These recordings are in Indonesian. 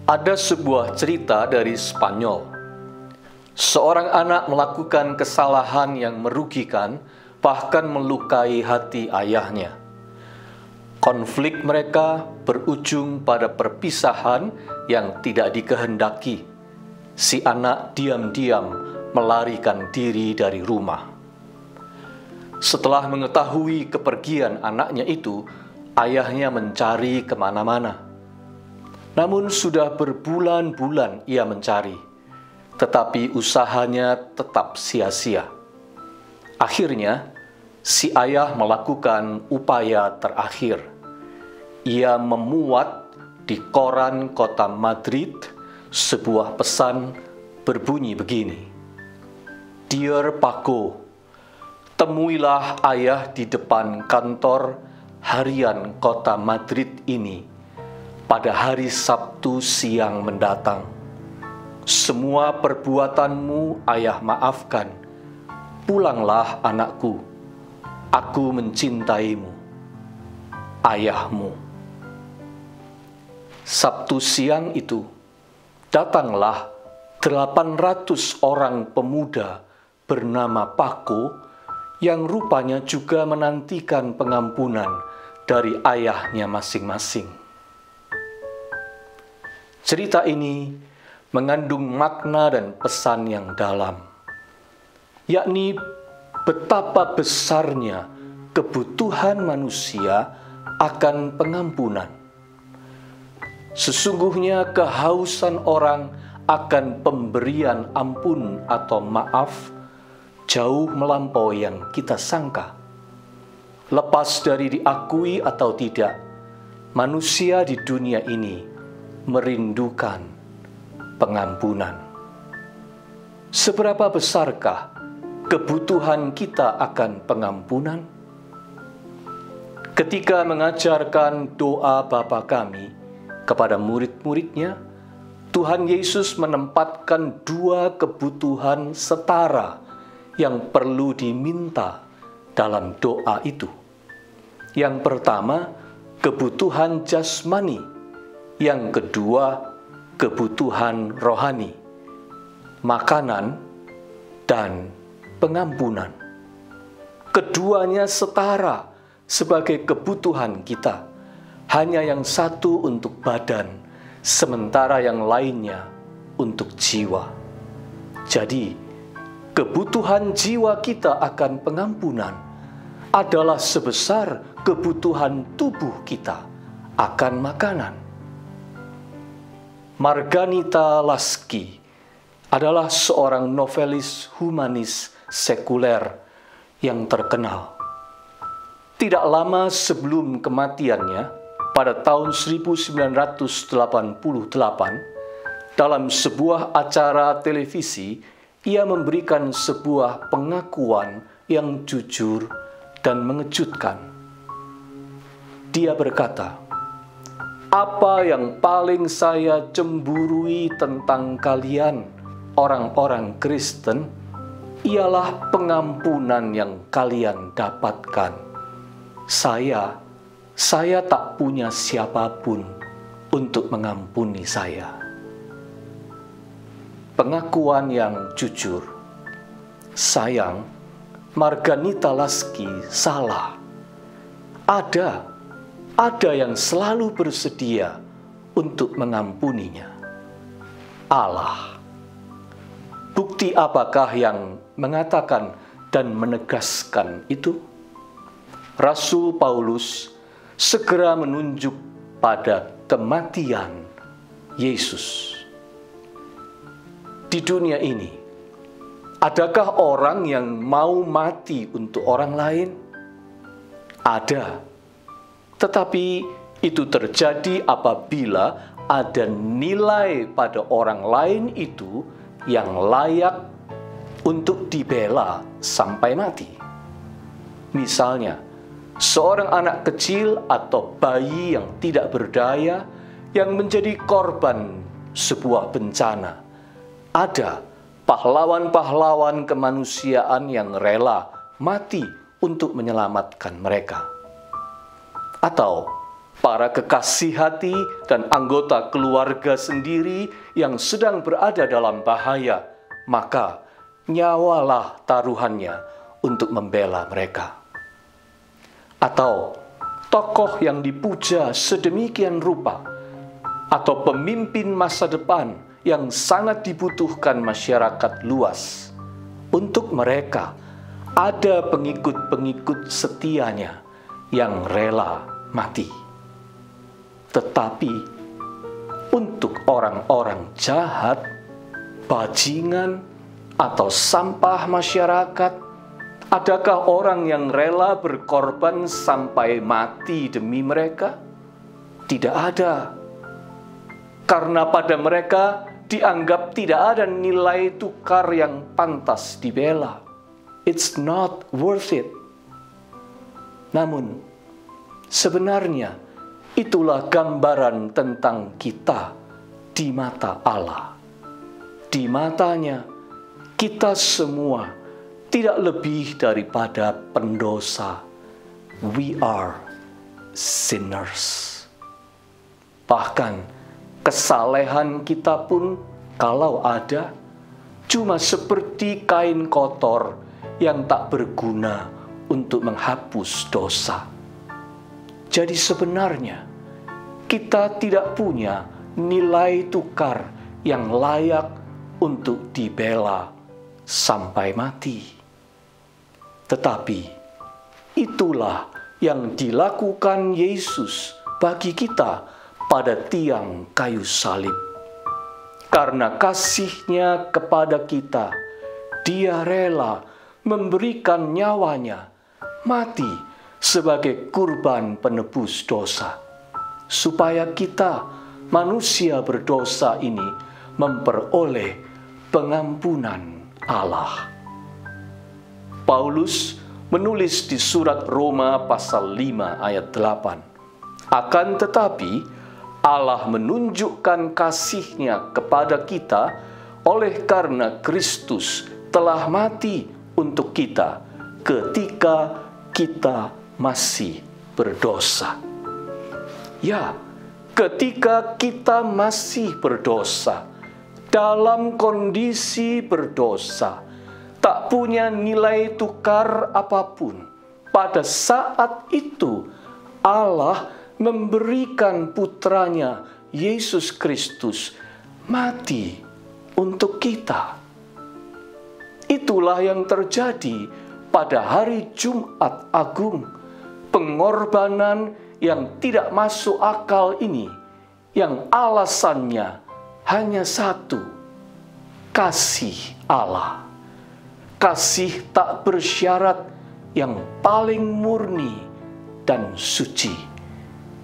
Ada sebuah cerita dari Spanyol. Seorang anak melakukan kesalahan yang merugikan, bahkan melukai hati ayahnya. Konflik mereka berujung pada perpisahan yang tidak dikehendaki. Si anak diam-diam melarikan diri dari rumah. Setelah mengetahui kepergian anaknya itu, ayahnya mencari kemana-mana. Namun sudah berbulan-bulan ia mencari, tetapi usahanya tetap sia-sia. Akhirnya, si ayah melakukan upaya terakhir. Ia memuat di koran kota Madrid sebuah pesan berbunyi begini: "Dear Paco, temuilah ayah di depan kantor harian kota Madrid ini pada hari Sabtu siang mendatang. Semua perbuatanmu ayah maafkan. Pulanglah anakku. Aku mencintaimu. Ayahmu." Sabtu siang itu, datanglah 800 orang pemuda bernama Paco yang rupanya juga menantikan pengampunan dari ayahnya masing-masing. Cerita ini mengandung makna dan pesan yang dalam, yakni betapa besarnya kebutuhan manusia akan pengampunan. Sesungguhnya kehausan orang akan pemberian ampun atau maaf jauh melampaui yang kita sangka. Lepas dari diakui atau tidak, manusia di dunia ini merindukan pengampunan. Seberapa besarkah kebutuhan kita akan pengampunan? Ketika mengajarkan doa Bapa kami kepada murid-muridnya, Tuhan Yesus menempatkan dua kebutuhan setara yang perlu diminta dalam doa itu. Yang pertama, kebutuhan jasmani. Yang kedua, kebutuhan rohani, makanan dan pengampunan. Keduanya setara sebagai kebutuhan kita. Hanya yang satu untuk badan, sementara yang lainnya untuk jiwa. Jadi, kebutuhan jiwa kita akan pengampunan adalah sebesar kebutuhan tubuh kita akan makanan. Margarita Laski adalah seorang novelis humanis sekuler yang terkenal. Tidak lama sebelum kematiannya, pada tahun 1988, dalam sebuah acara televisi, ia memberikan sebuah pengakuan yang jujur dan mengejutkan. Dia berkata, "Apa yang paling saya cemburui tentang kalian, orang-orang Kristen, ialah pengampunan yang kalian dapatkan. Saya tak punya siapapun untuk mengampuni saya." Pengakuan yang jujur. Sayang, Margarita Laski salah. Ada yang selalu bersedia untuk mengampuninya. Allah. Bukti apakah yang mengatakan dan menegaskan itu? Rasul Paulus segera menunjuk pada kematian Yesus. Di dunia ini, adakah orang yang mau mati untuk orang lain? Ada. Tetapi itu terjadi apabila ada nilai pada orang lain itu yang layak untuk dibela sampai mati. Misalnya, seorang anak kecil atau bayi yang tidak berdaya yang menjadi korban sebuah bencana. Ada pahlawan-pahlawan kemanusiaan yang rela mati untuk menyelamatkan mereka. Atau para kekasih hati dan anggota keluarga sendiri yang sedang berada dalam bahaya, maka nyawalah taruhannya untuk membela mereka. Atau tokoh yang dipuja sedemikian rupa, atau pemimpin masa depan yang sangat dibutuhkan masyarakat luas. Untuk mereka, ada pengikut-pengikut setianya yang rela mati. Tetapi untuk orang-orang jahat, bajingan, atau sampah masyarakat, adakah orang yang rela berkorban sampai mati demi mereka? Tidak ada. Karena pada mereka dianggap tidak ada nilai tukar yang pantas dibela. It's not worth it. Namun, sebenarnya itulah gambaran tentang kita di mata Allah. Di matanya, kita semua tidak lebih daripada pendosa. We are sinners. Bahkan, kesalehan kita pun, kalau ada, cuma seperti kain kotor yang tak berguna untuk menghapus dosa. Jadi sebenarnya, kita tidak punya nilai tukar yang layak untuk dibela sampai mati. Tetapi, itulah yang dilakukan Yesus bagi kita pada tiang kayu salib. Karena kasih-Nya kepada kita, Dia rela memberikan nyawanya, mati sebagai kurban penebus dosa, supaya kita, manusia berdosa ini, memperoleh pengampunan Allah. Paulus menulis di surat Roma pasal 5 ayat 8, akan tetapi Allah menunjukkan kasih-Nya kepada kita oleh karena Kristus telah mati untuk kita ketika kita masih berdosa. Ya, ketika kita masih berdosa, dalam kondisi berdosa, tak punya nilai tukar apapun, pada saat itu Allah memberikan putranya Yesus Kristus mati untuk kita. Itulah yang terjadi pada hari Jumat Agung. Pengorbanan yang tidak masuk akal ini, yang alasannya hanya satu: kasih Allah. Kasih tak bersyarat yang paling murni dan suci.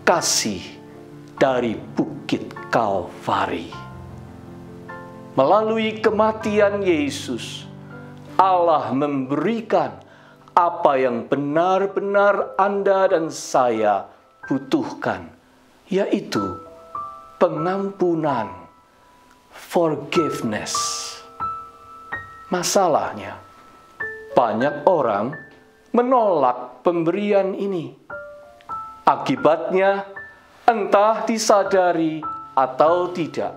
Kasih dari Bukit Kalvari. Melalui kematian Yesus, Allah memberikan apa yang benar-benar Anda dan saya butuhkan, yaitu pengampunan, forgiveness. Masalahnya, banyak orang menolak pemberian ini. Akibatnya, entah disadari atau tidak,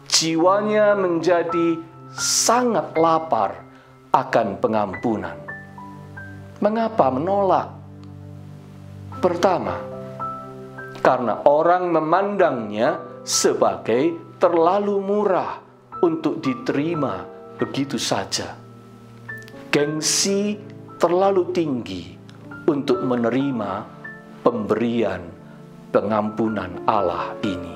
jiwanya menjadi sangat lapar akan pengampunan. Mengapa menolak? Pertama, karena orang memandangnya sebagai terlalu murah untuk diterima begitu saja. Gengsi terlalu tinggi untuk menerima pemberian pengampunan Allah ini.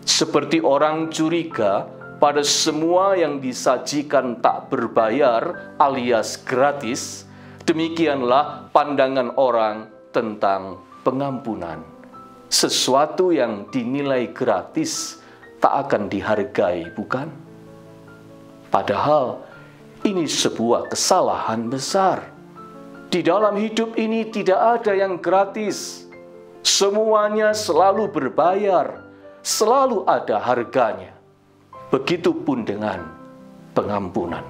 Seperti orang curiga pada semua yang disajikan tak berbayar alias gratis, demikianlah pandangan orang tentang pengampunan. Sesuatu yang dinilai gratis tak akan dihargai, bukan? Padahal ini sebuah kesalahan besar. Di dalam hidup ini tidak ada yang gratis. Semuanya selalu berbayar, selalu ada harganya. Begitupun dengan pengampunan.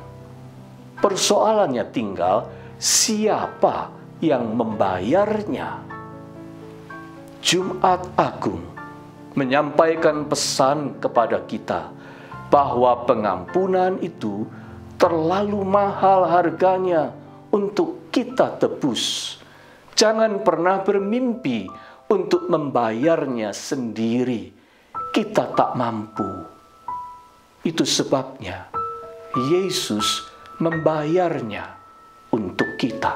Persoalannya tinggal siapa yang membayarnya. Jumat Agung menyampaikan pesan kepada kita bahwa pengampunan itu terlalu mahal harganya untuk kita tebus. Jangan pernah bermimpi untuk membayarnya sendiri. Kita tak mampu. Itu sebabnya Yesus membayarnya untuk kita.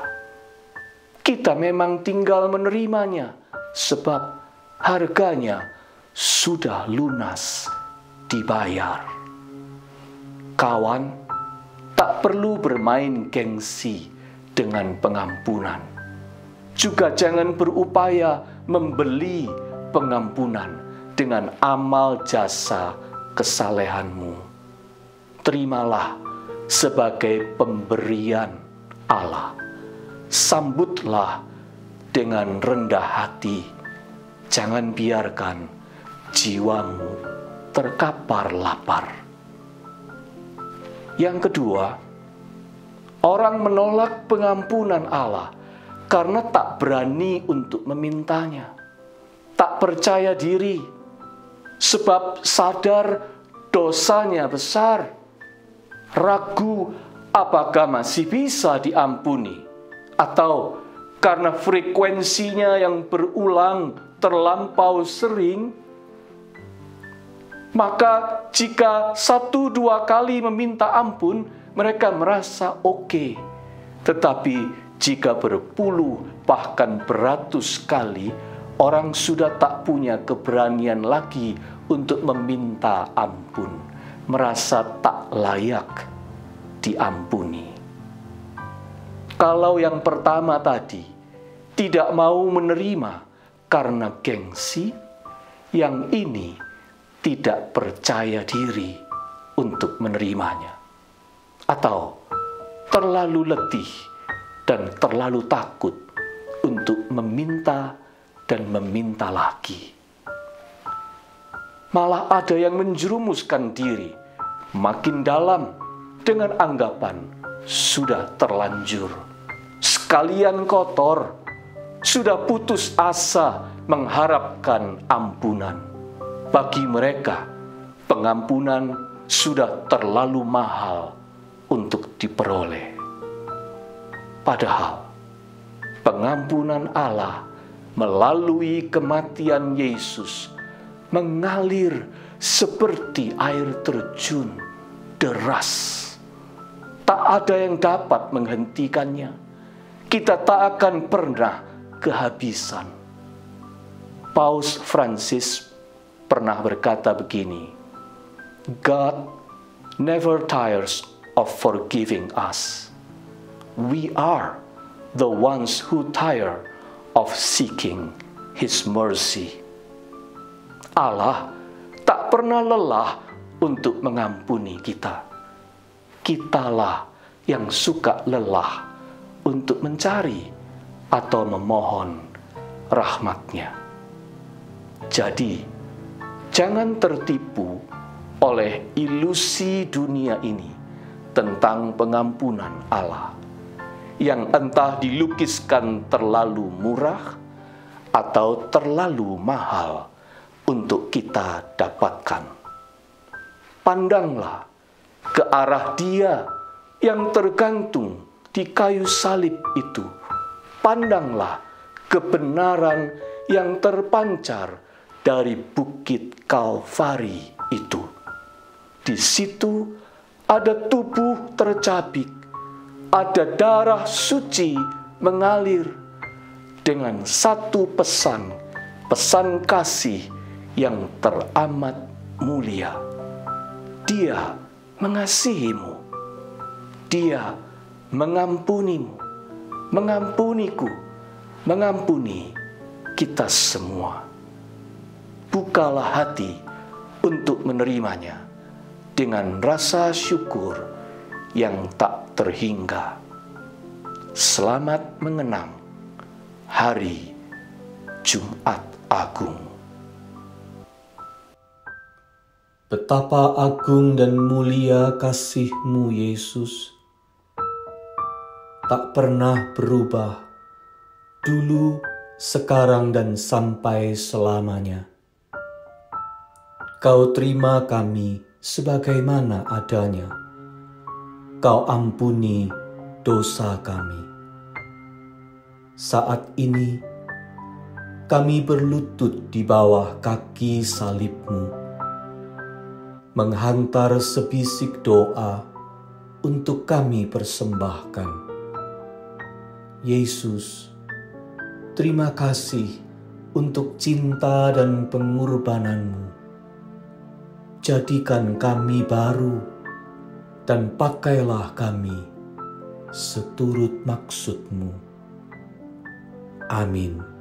Kita memang tinggal menerimanya, sebab harganya sudah lunas dibayar. Kawan, tak perlu bermain gengsi dengan pengampunan. Juga jangan berupaya membeli pengampunan dengan amal jasa kesalehanmu. Terimalah sebagai pemberian Allah. Sambutlah dengan rendah hati. Jangan biarkan jiwamu terkapar lapar. Yang kedua, orang menolak pengampunan Allah karena tak berani untuk memintanya. Tak percaya diri, sebab sadar dosanya besar. Ragu apakah masih bisa diampuni, atau karena frekuensinya yang berulang terlampau sering, maka jika 1-2 kali meminta ampun, mereka merasa oke. Tetapi jika berpuluh bahkan beratus kali, orang sudah tak punya keberanian lagi untuk meminta ampun, merasa tak layak diampuni. Kalau yang pertama tadi tidak mau menerima karena gengsi, yang ini tidak percaya diri untuk menerimanya, atau terlalu letih dan terlalu takut untuk meminta dan meminta lagi. Malah ada yang menjerumuskan diri makin dalam dengan anggapan sudah terlanjur, sekalian kotor, sudah putus asa mengharapkan ampunan. Bagi mereka, pengampunan sudah terlalu mahal untuk diperoleh. Padahal, pengampunan Allah melalui kematian Yesus mengalir seperti air terjun deras. Tak ada yang dapat menghentikannya. Kita tak akan pernah kehabisan. Paus Francis pernah berkata begini, God never tires of forgiving us. We are the ones who tire of seeking His mercy. Allah tak pernah lelah untuk mengampuni kita. Kitalah yang suka lelah untuk mencari atau memohon rahmat-Nya. Jadi, jangan tertipu oleh ilusi dunia ini tentang pengampunan Allah yang entah dilukiskan terlalu murah atau terlalu mahal untuk kita dapatkan. Pandanglah ke arah Dia yang tergantung di kayu salib itu. Pandanglah kebenaran yang terpancar dari bukit Kalvari itu. Di situ ada tubuh tercabik, ada darah suci mengalir dengan satu pesan kasih yang teramat mulia. Dia mengasihimu. Dia mengampunimu, mengampuniku, mengampuni kita semua. Bukalah hati untuk menerimanya dengan rasa syukur yang tak terhingga. Selamat mengenang Hari Jumat Agung. Betapa agung dan mulia kasih-Mu, Yesus. Tak pernah berubah, dulu, sekarang dan sampai selamanya. Kau terima kami sebagaimana adanya. Kau ampuni dosa kami. Saat ini kami berlutut di bawah kaki salib-Mu, menghantar sebisik doa untuk kami persembahkan. Yesus, terima kasih untuk cinta dan pengorbanan-Mu. Jadikan kami baru dan pakailah kami seturut maksud-Mu. Amin.